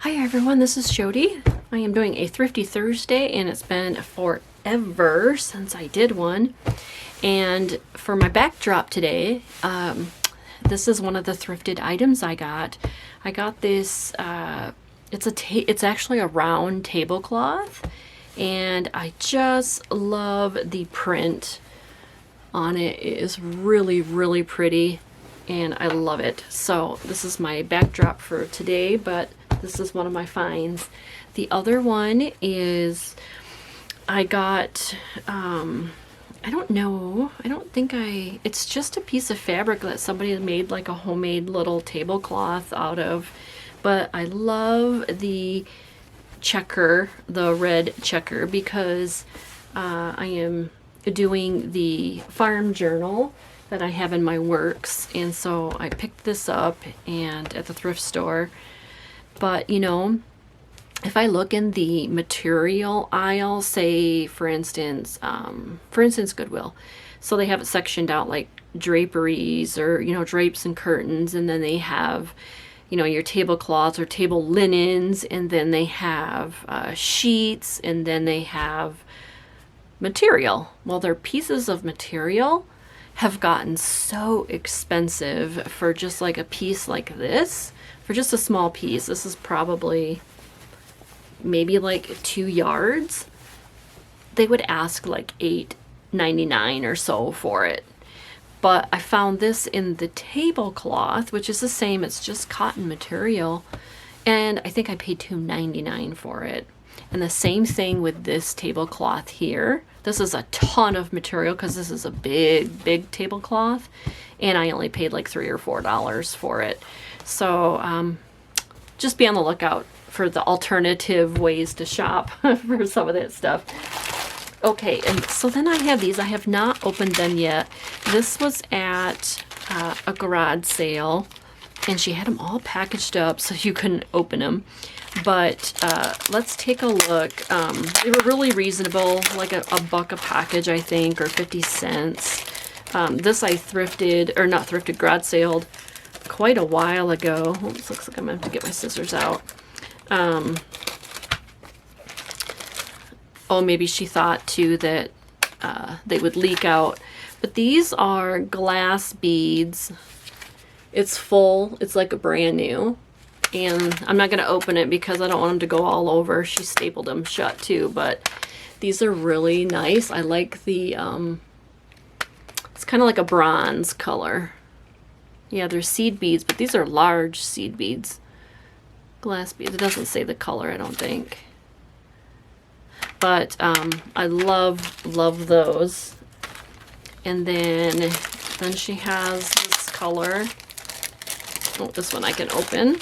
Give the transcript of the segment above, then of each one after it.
Hi everyone, this is Jody. I am doing a Thrifty Thursday and it's been forever since I did one. And for my backdrop today, this is one of the thrifted items I got. I got this, it's actually a round tablecloth and I just love the print on it. It is really, really pretty and I love it. So this is my backdrop for today, but this is one of my finds. The other one is I got, I don't know, it's just a piece of fabric that somebody made like a homemade little tablecloth out of. But I love the checker, the red checker, because I am doing the farm journal that I have in my works. And so I picked this up and at the thrift store. But, you know, if I look in the material aisle, say, for instance, Goodwill. So they have it sectioned out like draperies or, you know, drapes and curtains. And then they have, you know, your tablecloths or table linens. And then they have sheets. And then they have material. Well, their pieces of material have gotten so expensive for just like a piece like this. For just a small piece, this is probably maybe like 2 yards. They would ask like $8.99 or so for it. But I found this in the tablecloth, which is the same, it's just cotton material. And I think I paid $2.99 for it. And the same thing with this tablecloth here. This is a ton of material because this is a big, big tablecloth. And I only paid like $3 or $4 for it. So just be on the lookout for the alternative ways to shop for some of that stuff. Okay, and so then I have these. I have not opened them yet. This was at a garage sale, and she had them all packaged up so you couldn't open them. But let's take a look. They were really reasonable, like a buck a package, I think, or 50 cents. This I thrifted, or not thrifted, garage saled quite a while ago. Oops, looks like I'm going to have to get my scissors out. Oh, maybe she thought too that they would leak out. But these are glass beads. It's full. It's like a brand new. And I'm not going to open it because I don't want them to go all over. She stapled them shut too. But these are really nice. I like the, it's kind of like a bronze color. Yeah, they're seed beads, but these are large seed beads. Glass beads. It doesn't say the color, I don't think. But I love those. And then she has this color. Oh, this one I can open.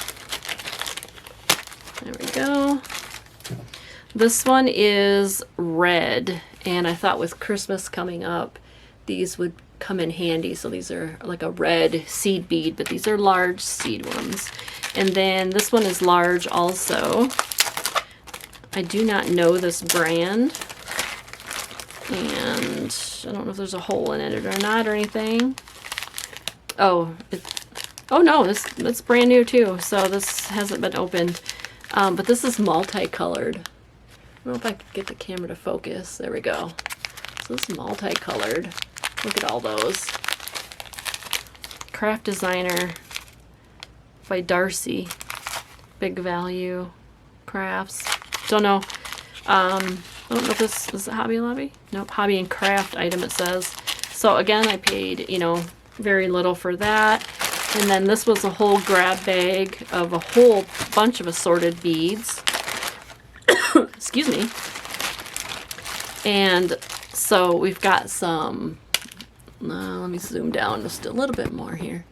There we go. This one is red, and I thought with Christmas coming up, these would come in handy. So these are like a red seed bead, but these are large seed ones. And then this one is large also. I do not know this brand, and I don't know if there's a hole in it or not or anything. Oh, oh no, that's brand new too. So this hasn't been opened, but this is multicolored. I don't know if I can get the camera to focus. There we go. So this is multicolored. Look at all those. Craft Designer by Darcy. Big Value Crafts. Don't know. I don't know if this is a Hobby Lobby. Nope, Hobby and Craft item it says. So again, I paid, you know, very little for that. And then this was a whole grab bag of a whole bunch of assorted beads. Excuse me. And so we've got some, let me zoom down just a little bit more here.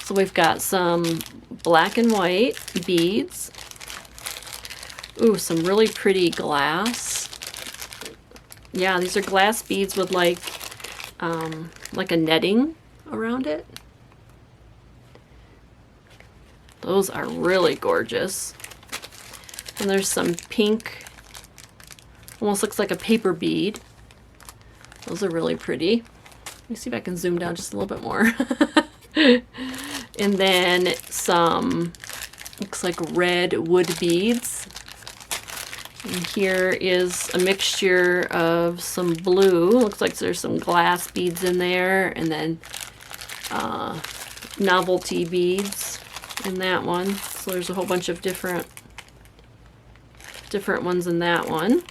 So we've got some black and white beads. Ooh, some really pretty glass. Yeah, these are glass beads with like a netting around it. Those are really gorgeous. And there's some pink, almost looks like a paper bead. Those are really pretty. Let me see if I can zoom down just a little bit more. And then some Looks like red wood beads. And here is a mixture of some blue. Looks like there's some glass beads in there, and then novelty beads in that one. So there's a whole bunch of different ones in that one.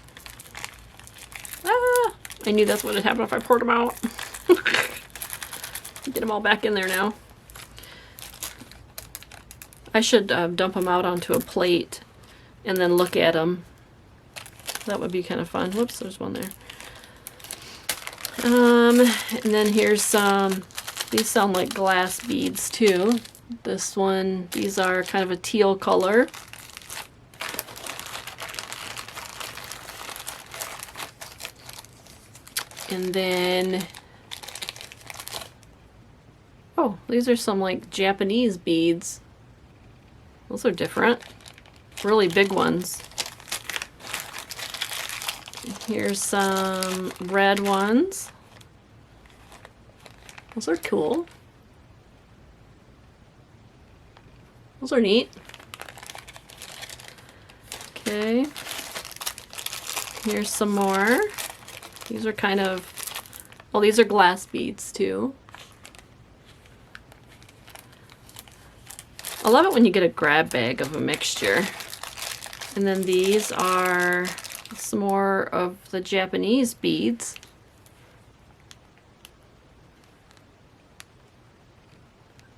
Ah, I knew that's what would happen if I poured them out. Get them all back in there now. I should dump them out onto a plate and then look at them. That would be kind of fun. Whoops, there's one there. And then here's some, these sound like glass beads too. This one, these are kind of a teal color. And then, oh, these are some like Japanese beads. Those are different. Really big ones. Here's some red ones. Those are cool. Those are neat. Okay. Here's some more. These are kind of, well, these are glass beads too. I love it when you get a grab bag of a mixture. And then these are some more of the Japanese beads.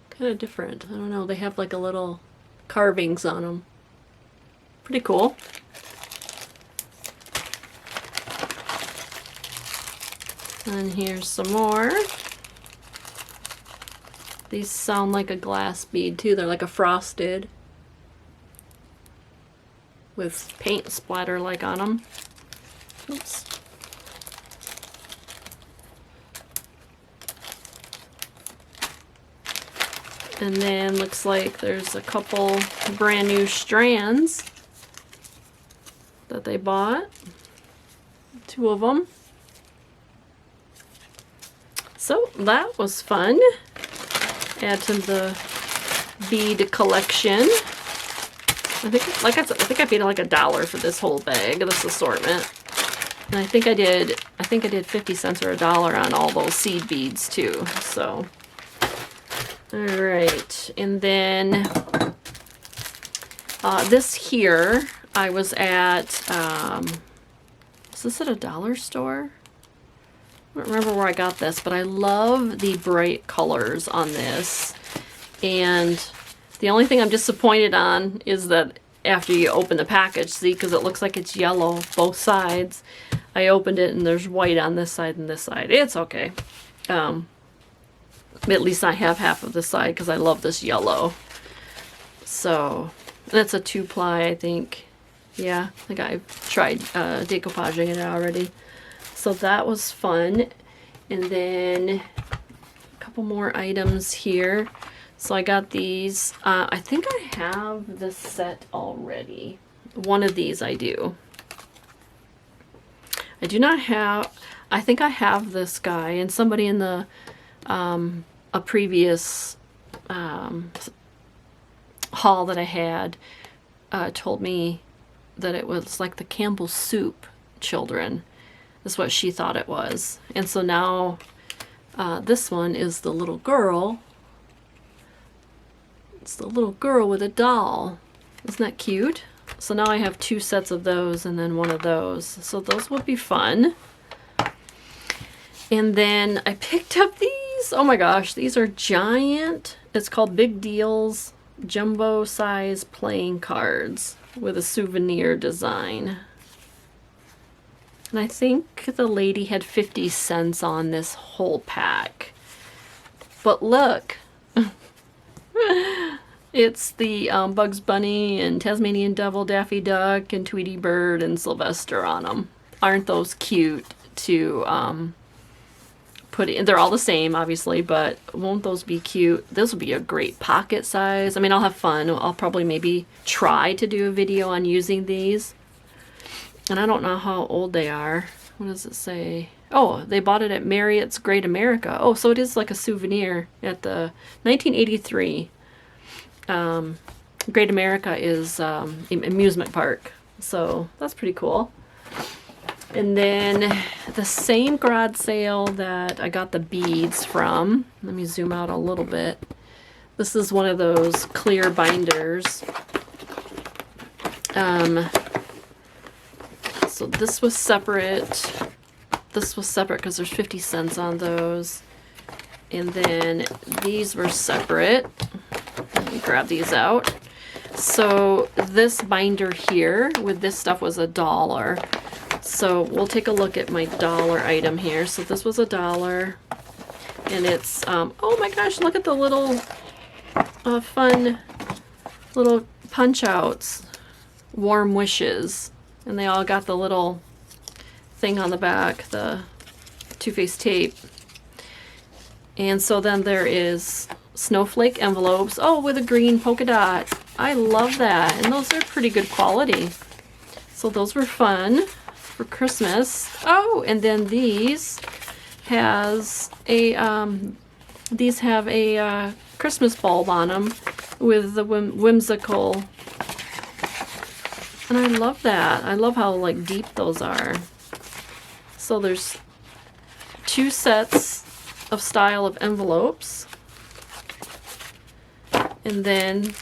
Kind of different. I don't know. They have like a little carvings on them. Pretty cool. And here's some more. These sound like a glass bead too. They're like a frosted with paint splatter like on them. Oops. And then looks like there's a couple brand new strands that they bought. 2 of them. So that was fun. Add to the bead collection. I think, like I said, I think I paid like $1 for this whole bag, this assortment. And I think I did 50 cents or $1 on all those seed beads too. So, all right. And then this here, I was at, is this at a dollar store? I don't remember where I got this, but I love the bright colors on this. And the only thing I'm disappointed on is that after you open the package, see, because it looks like it's yellow both sides. I opened it and there's white on this side and this side. It's okay. At least I have half of this side because I love this yellow. So that's a 2-ply, I think. Yeah, I think I've tried decoupaging it already. So that was fun. And then a couple more items here. So I got these. I think I have this set already. One of these I do. I do not have, I think I have this guy, and somebody in the a previous haul that I had told me that it was like the Campbell Soup children. That's what she thought it was. And so now this one is the little girl. It's the little girl with a doll. Isn't that cute? So now I have 2 sets of those and then one of those. So those would be fun. And then I picked up these. Oh my gosh, these are giant. It's called Big Deals Jumbo Size Playing Cards with a souvenir design. And I think the lady had 50 cents on this whole pack. But look. It's the Bugs Bunny and Tasmanian Devil, Daffy Duck, and Tweety Bird and Sylvester on them. Aren't those cute to put in? They're all the same, obviously, but won't those be cute? This will be a great pocket size. I mean, I'll have fun. I'll probably maybe try to do a video on using these. And I don't know how old they are. What does it say? Oh, they bought it at Marriott's Great America. Oh, so it is like a souvenir at the 1983. Great America is amusement park. So that's pretty cool. And then the same garage sale that I got the beads from. Let me zoom out a little bit. This is one of those clear binders. So this was separate. This was separate because there's 50 cents on those. And then these were separate. Let me grab these out. So this binder here with this stuff was $1. So we'll take a look at my dollar item here. So this was $1. And it's, oh my gosh, look at the little fun little punch outs. Warm wishes. And they all got the little thing on the back, the Too Faced tape. And so then there is snowflake envelopes. Oh, with a green polka dot. I love that. And those are pretty good quality. So those were fun for Christmas. Oh, and then these has a these have a Christmas bulb on them with the whimsical. And I love that. I love how like deep those are. So there's 2 sets of style of envelopes. And then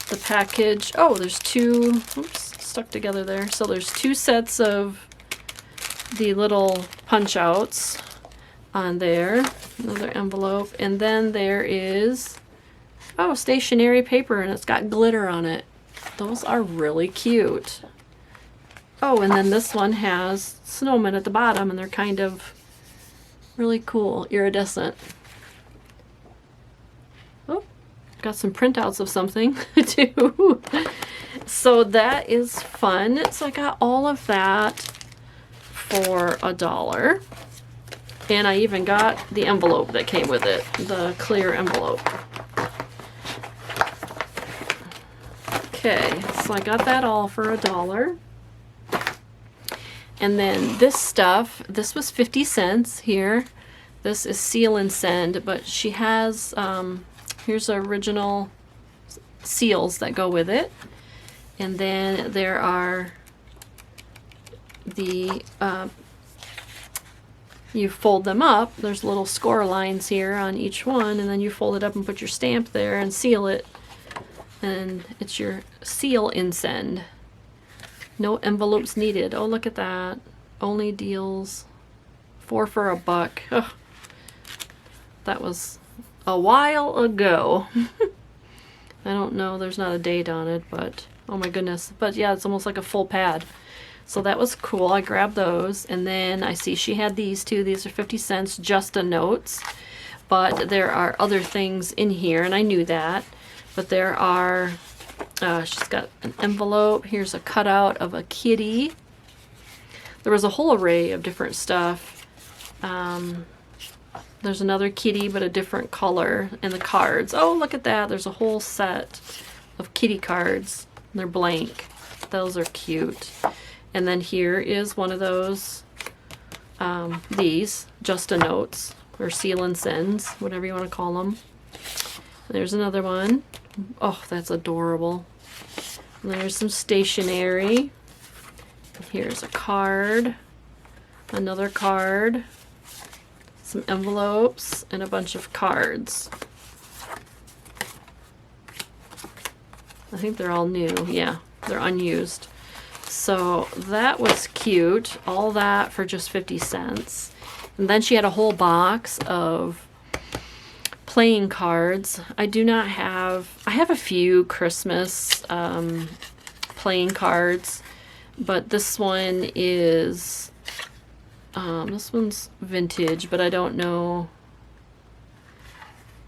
the package, oh, there's 2, oops, stuck together there. So there's 2 sets of the little punch outs on there. Another envelope. And then there is, oh, stationery paper, and it's got glitter on it. Those are really cute. Oh, and then this one has snowmen at the bottom, and they're kind of really cool, iridescent. Oh, got some printouts of something too. So that is fun. So I got all of that for $1. And I even got the envelope that came with it, the clear envelope. Okay, so I got that all for $1. And then this stuff, this was 50 cents here. This is Seal and Send, but she has, here's the original seals that go with it. And then there are the, you fold them up. There's little score lines here on each one, and then you fold it up and put your stamp there and seal it. And it's your Seal and Send. No envelopes needed. Oh, look at that. Only deals 4 for $1. Ugh. That was a while ago. I don't know. There's not a date on it, but oh my goodness. But yeah, it's almost like a full pad. So that was cool. I grabbed those. And then I see she had these too. These are 50 cents, just a notes. But there are other things in here, and I knew that. But there are, she's got an envelope. Here's a cutout of a kitty. There was a whole array of different stuff. There's another kitty, but a different color. And the cards. Oh, look at that. There's a whole set of kitty cards. They're blank. Those are cute. And then here is one of those, these, just a notes, or Seal and Sends, whatever you want to call them. There's another one. Oh, that's adorable. And there's some stationery. Here's a card. Another card. Some envelopes and a bunch of cards. I think they're all new. Yeah, they're unused. So that was cute. All that for just 50 cents. And then she had a whole box of playing cards. I do not have, I have a few Christmas playing cards, but this one is, this one's vintage, but I don't know,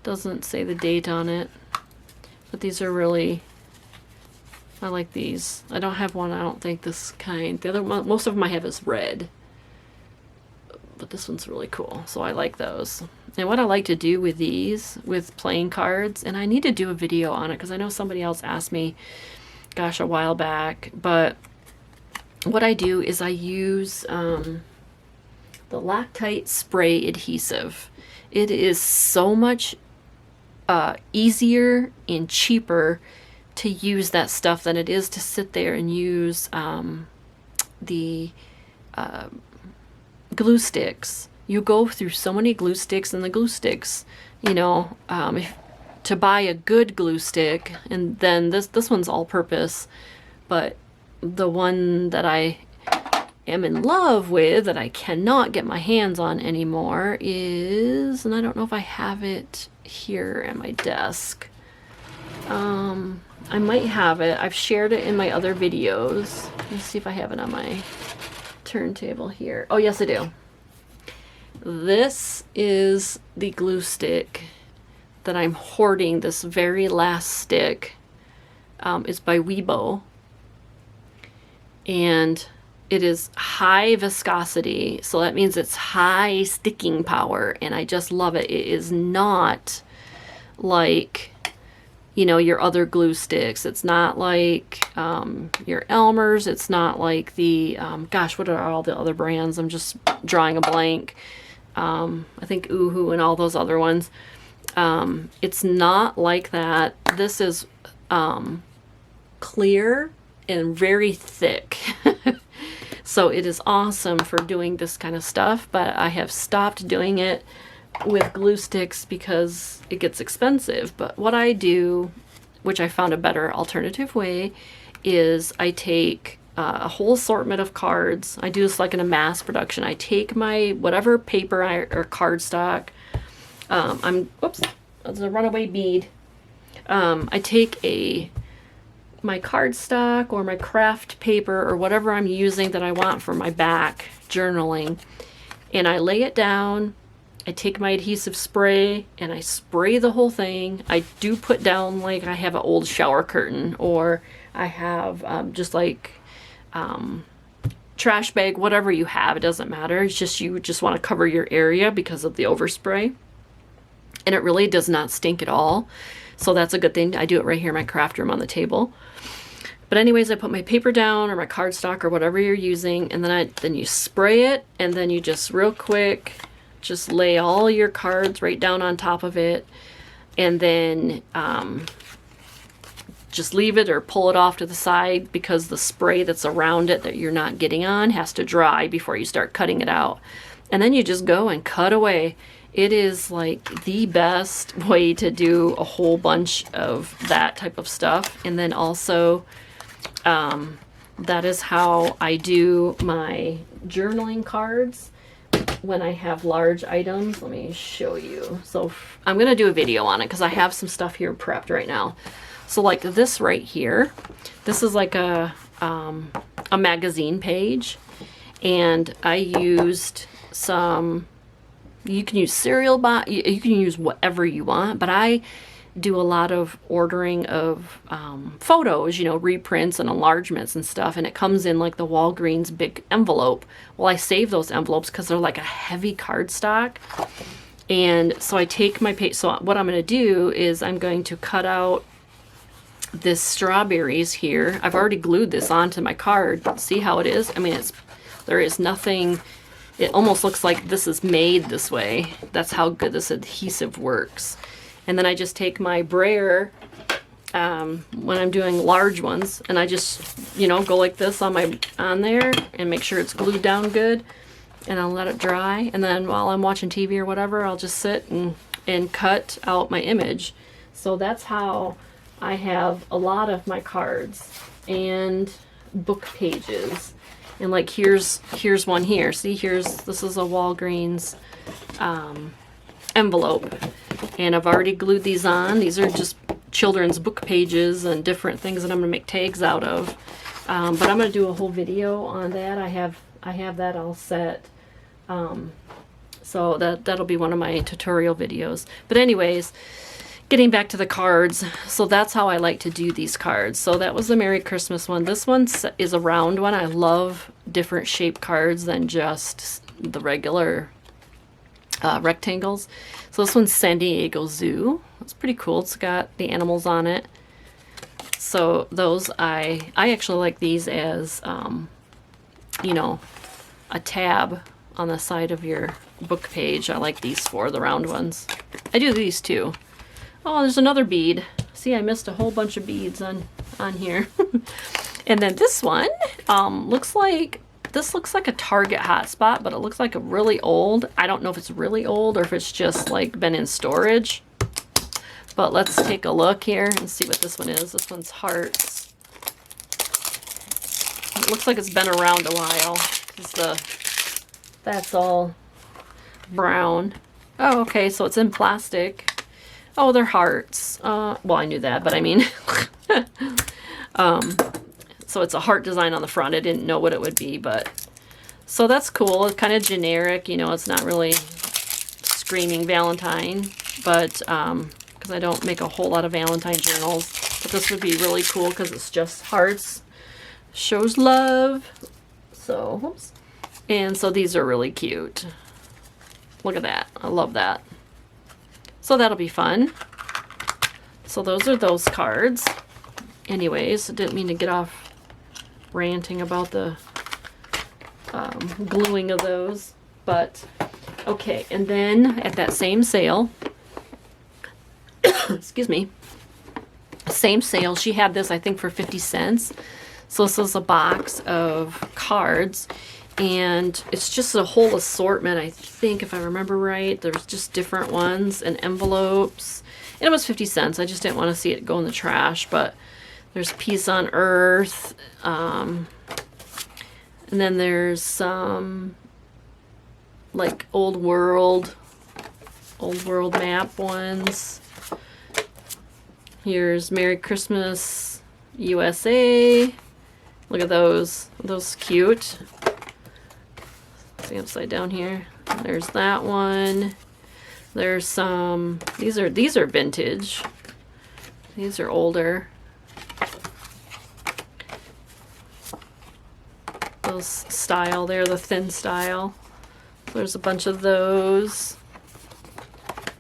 doesn't say the date on it, but these are really, I like these. I don't have one, I don't think, this kind. The other one, most of them I have is red, but this one's really cool, so I like those. And what I like to do with these, with playing cards, and I need to do a video on it because I know somebody else asked me, gosh, a while back, but what I do is I use the Loctite spray adhesive. It is so much easier and cheaper to use that stuff than it is to sit there and use the glue sticks. You go through so many glue sticks, and the glue sticks, you know, to buy a good glue stick, and then this one's all purpose, but the one that I am in love with that I cannot get my hands on anymore is, and I don't know if I have it here at my desk. I might have it. I've shared it in my other videos. Let's see if I have it on my turntable here. Oh, yes, I do. This is the glue stick that I'm hoarding. This very last stick is by Weibo, and it is high viscosity, so that means it's high sticking power, and I just love it. It is not like, you know, your other glue sticks. It's not like your Elmer's. It's not like the, gosh, what are all the other brands? I'm just drawing a blank. I think Oohoo and all those other ones. It's not like that. This is clear and very thick. So it is awesome for doing this kind of stuff, but I have stopped doing it with glue sticks because it gets expensive. But what I do, which I found a better alternative way, is I take a whole assortment of cards. I do this like in a mass production. I take my whatever paper or cardstock. Whoops, there's a runaway bead. I take my cardstock or my craft paper or whatever I'm using that I want for my back journaling, and I lay it down. I take my adhesive spray and I spray the whole thing. I do put down, like, I have an old shower curtain, or I have just like trash bag, whatever you have, it doesn't matter. It's just, you just want to cover your area because of the overspray, and it really does not stink at all. So that's a good thing. I do it right here in my craft room on the table. But anyways, I put my paper down or my cardstock or whatever you're using, and then you spray it, and then you just real quick just lay all your cards right down on top of it, and then just leave it or pull it off to the side, because the spray that's around it that you're not getting on has to dry before you start cutting it out. And then you just go and cut away. It is like the best way to do a whole bunch of that type of stuff. And then also, that is how I do my journaling cards when I have large items. Let me show you. So I'm going to do a video on it because I have some stuff here prepped right now. So like this right here, this is like a magazine page, and I used some, you can use cereal box, you can use whatever you want, but I do a lot of ordering of photos, you know, reprints and enlargements and stuff, and it comes in like the Walgreens big envelope. Well, I save those envelopes because they're like a heavy cardstock, and so I take my page. So what I'm going to do is I'm going to cut out this strawberries here. I've already glued this onto my card. See how it is? I mean, there is nothing. It almost looks like this is made this way. That's how good this adhesive works. And then I just take my brayer when I'm doing large ones, and I just, you know, go like this on there and make sure it's glued down good, and I'll let it dry. And then while I'm watching TV or whatever, I'll just sit and cut out my image. So that's how I have a lot of my cards and book pages. And like here's one here. See, this is a Walgreens envelope, and I've already glued these on. These are just children's book pages and different things that I'm gonna make tags out of. But I'm gonna do a whole video on that. I have that all set. So that'll be one of my tutorial videos. But anyways, getting back to the cards, so that's how I like to do these cards. So that was the Merry Christmas one. This one is a round one. I love different shaped cards than just the regular rectangles. So this one's San Diego Zoo. It's pretty cool. It's got the animals on it. So those, I actually like these as, you know, a tab on the side of your book page. I like these for the round ones. I do these too. Oh, there's another bead. See, I missed a whole bunch of beads on here. And then this one looks like a Target hotspot, but it looks like a really old. I don't know if it's really old or if it's just like been in storage. But let's take a look here and see what this one is. This one's hearts. It looks like it's been around a while because that's all brown. Oh, okay, so it's in plastic. Oh, they're hearts. Well, I knew that, but I mean, so it's a heart design on the front. I didn't know what it would be, but so that's cool. It's kind of generic, you know. It's not really screaming Valentine, but because I don't make a whole lot of Valentine journals, but this would be really cool because it's just hearts. Shows love. So, whoops. And so these are really cute. Look at that. I love that. So that'll be fun. So those are those cards. Anyways, I didn't mean to get off ranting about the gluing of those. But, okay. And then at that same sale, excuse me, same sale, she had this, I think, for 50 cents. So this is a box of cards. And it's just a whole assortment, I think, if I remember right. There's just different ones and envelopes. And it was 50 cents. I just didn't want to see it go in the trash. But there's Peace on Earth. And then there's some, like, Old World map ones. Here's Merry Christmas USA. Look at those. Are those cute? Upside down here. There's that one. There's some, these are vintage. These are older. Those style there, the thin style. There's a bunch of those.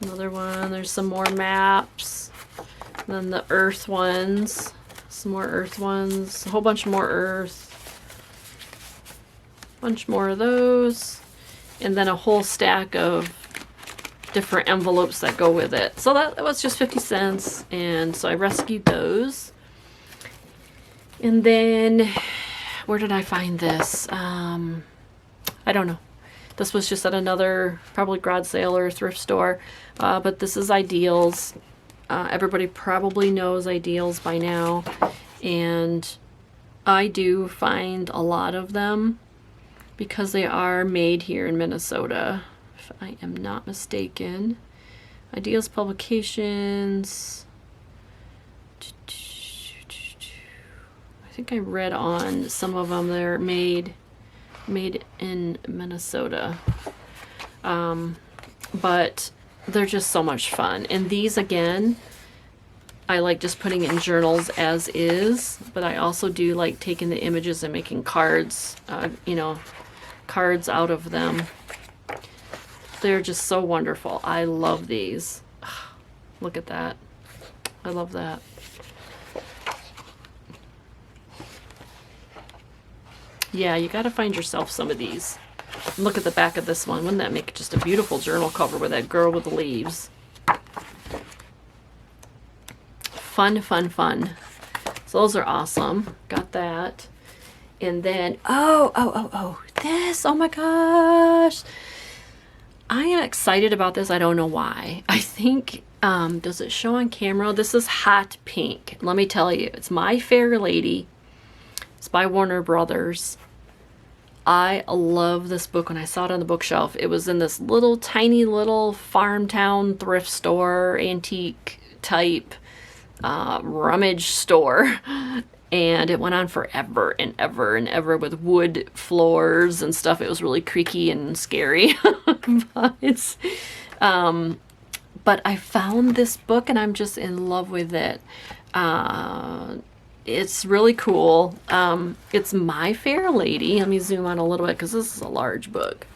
Another one. There's some more maps. And then the earth ones. Some more earth ones. A whole bunch more earth. Bunch more of those, and then a whole stack of different envelopes that go with it. So that was just 50 cents, and so I rescued those. And then where did I find this? I don't know. This was just at another probably garage sale or thrift store, but this is Ideals. Everybody probably knows Ideals by now, and I do find a lot of them because they are made here in Minnesota, if I am not mistaken. Ideals Publications. I think I read on some of them. They're made in Minnesota. But they're just so much fun. And these, again, I like just putting in journals as is, but I also do like taking the images and making cards, you know, cards out of them. They're just so wonderful. I love these. Look at that. I love that. Yeah, you gotta find yourself some of these. Look at the back of this one. Wouldn't that make just a beautiful journal cover with that girl with the leaves? Fun, fun, fun. So those are awesome. Got that. And then, this, oh my gosh. I am excited about this. I don't know why. I think, does it show on camera? This is Hot Pink. Let me tell you, it's My Fair Lady. It's by Warner Brothers. I love this book. When I saw it on the bookshelf, it was in this little, tiny little farm town thrift store, antique type rummage store. And it went on forever and ever and ever with wood floors and stuff. It was really creaky and scary. But I found this book and I'm just in love with it. It's really cool. It's My Fair Lady. Let me zoom on a little bit because this is a large book.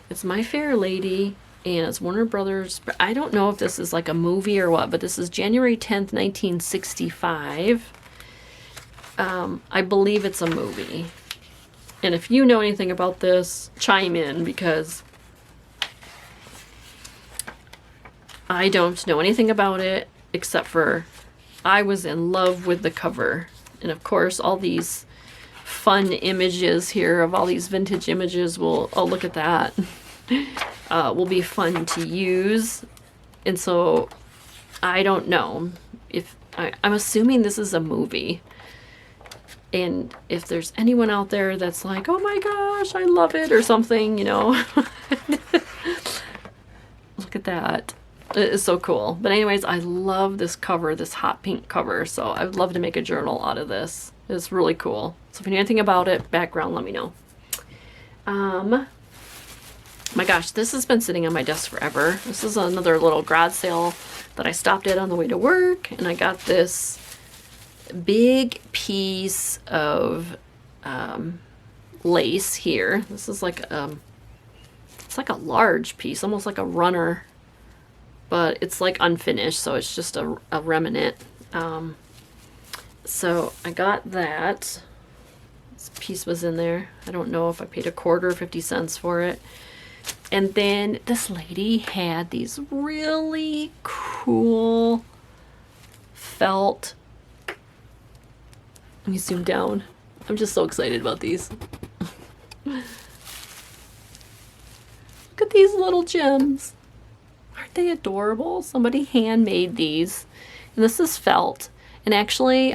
It's My Fair Lady, and it's Warner Brothers. I don't know if this is like a movie or what, but this is January 10th, 1965. I believe it's a movie. And if you know anything about this, chime in, because I don't know anything about it except for I was in love with the cover. And of course, all these fun images here of all these vintage images will, oh, look at that, will be fun to use. And so I don't know if, I'm assuming this is a movie. And if there's anyone out there that's like, oh my gosh, I love it or something, you know. Look at that. It is so cool. But anyways, I love this cover, this hot pink cover. So I would love to make a journal out of this. It's really cool. So if you know anything about it, background, let me know. My gosh, this has been sitting on my desk forever. This is another little garage sale that I stopped at on the way to work. And I got this big piece of lace here. This is like it's like a large piece, almost like a runner, but it's like unfinished, so it's just a remnant. So I got that. This piece was in there. I don't know if I paid a quarter or 50 cents for it. And then this lady had these really cool felt. Let me zoom down. I'm just so excited about these. Look at these little gems. Aren't they adorable? Somebody handmade these. And this is felt. And actually,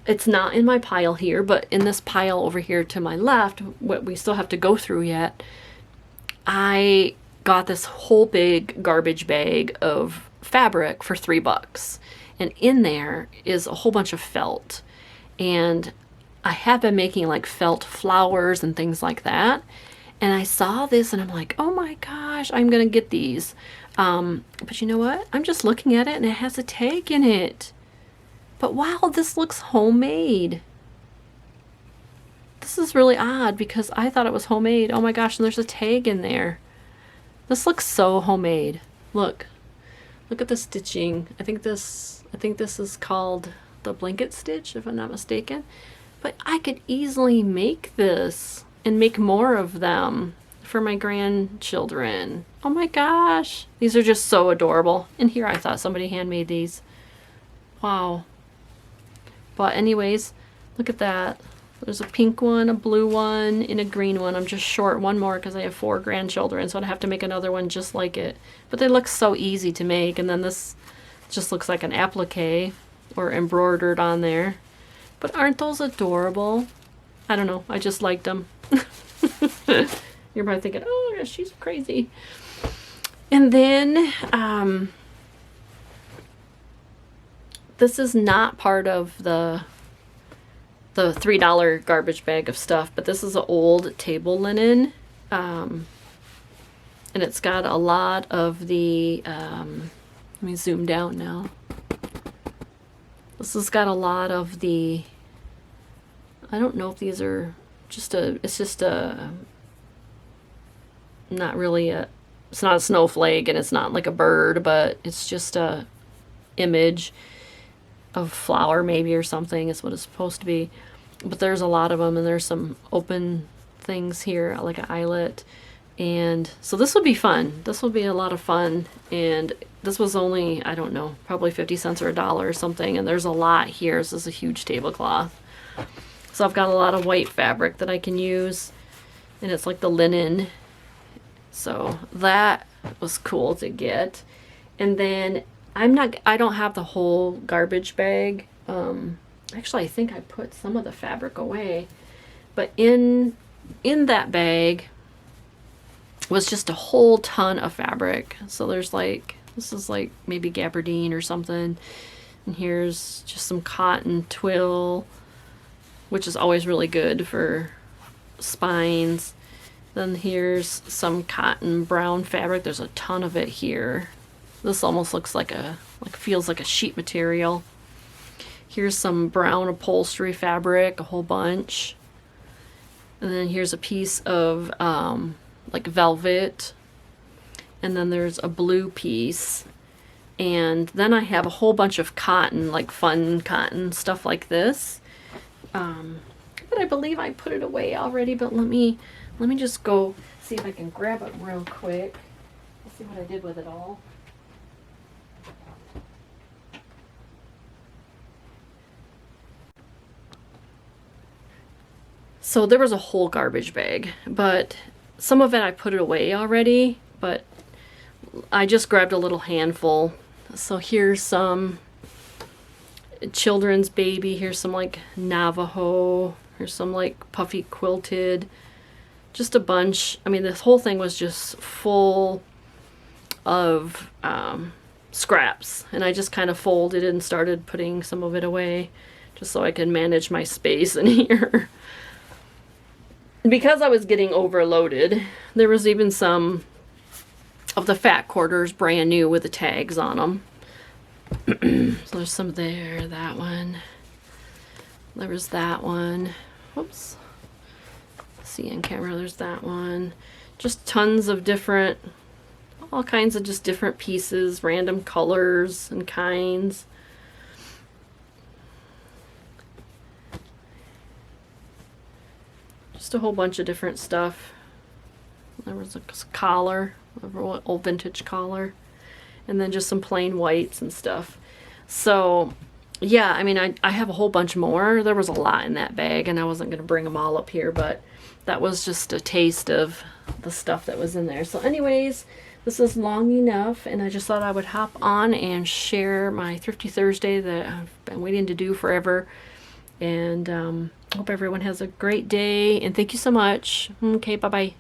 it's not in my pile here, but in this pile over here to my left, what we still have to go through yet, I got this whole big garbage bag of fabric for $3. And in there is a whole bunch of felt. And I have been making like felt flowers and things like that. And I saw this and I'm like, oh my gosh, I'm going to get these. But you know what? I'm just looking at it and it has a tag in it. But wow, this looks homemade. This is really odd because I thought it was homemade. Oh my gosh, and there's a tag in there. This looks so homemade. Look. Look at the stitching. I think this is called the blanket stitch, if I'm not mistaken. But I could easily make this and make more of them for my grandchildren. Oh my gosh. These are just so adorable. And here I thought somebody handmade these. Wow. But anyways, look at that. There's a pink one, a blue one, and a green one. I'm just short one more because I have 4 grandchildren, so I'd have to make another one just like it. But they look so easy to make, and then this just looks like an applique or embroidered on there. But aren't those adorable? I don't know. I just liked them. You're probably thinking, oh, yeah, she's crazy. And then this is not part of the $3 garbage bag of stuff, but this is an old table linen, and it's got a lot of the let me zoom down now. This has got a lot of the, I don't know if these are just it's not really it's not a snowflake and it's not like a bird, but it's just a image of flower maybe or something is what it's supposed to be. But there's a lot of them, and there's some open things here like an eyelet. And so this would be fun. This will be a lot of fun. And this was only, I don't know, probably 50 cents or $1 or something. And there's a lot here. This is a huge tablecloth. So I've got a lot of white fabric that I can use, and it's like the linen. So that was cool to get. And then I don't have the whole garbage bag. Actually, I think I put some of the fabric away. But in that bag was just a whole ton of fabric. So there's like, this is like maybe gabardine or something. And here's just some cotton twill, which is always really good for spines. Then here's some cotton brown fabric. There's a ton of it here. This almost looks like feels like a sheet material. Here's some brown upholstery fabric, a whole bunch. And then here's a piece of like velvet. And then there's a blue piece. And then I have a whole bunch of cotton, like fun cotton, stuff like this. But I believe I put it away already, but let me just go see if I can grab it real quick. Let's see what I did with it all. So there was a whole garbage bag, but some of it I put it away already, but I just grabbed a little handful. So here's some children's baby, here's some like Navajo, here's some like puffy quilted, just a bunch. I mean, this whole thing was just full of scraps, and I just kind of folded and started putting some of it away just so I could manage my space in here. Because I was getting overloaded, there was even some of the fat quarters brand new with the tags on them. So there's some there, that one. There was that one. Whoops. See in camera, there's that one. Just tons of different, all kinds of just different pieces, random colors and kinds. Just a whole bunch of different stuff. There was a collar, old vintage collar, and then just some plain whites and stuff. So yeah, I mean, I have a whole bunch more. There was a lot in that bag, and I wasn't going to bring them all up here, but that was just a taste of the stuff that was in there. So anyways, this is long enough, and I just thought I would hop on and share my Thrifty Thursday that I've been waiting to do forever. And hope everyone has a great day, and thank you so much. Okay, bye-bye.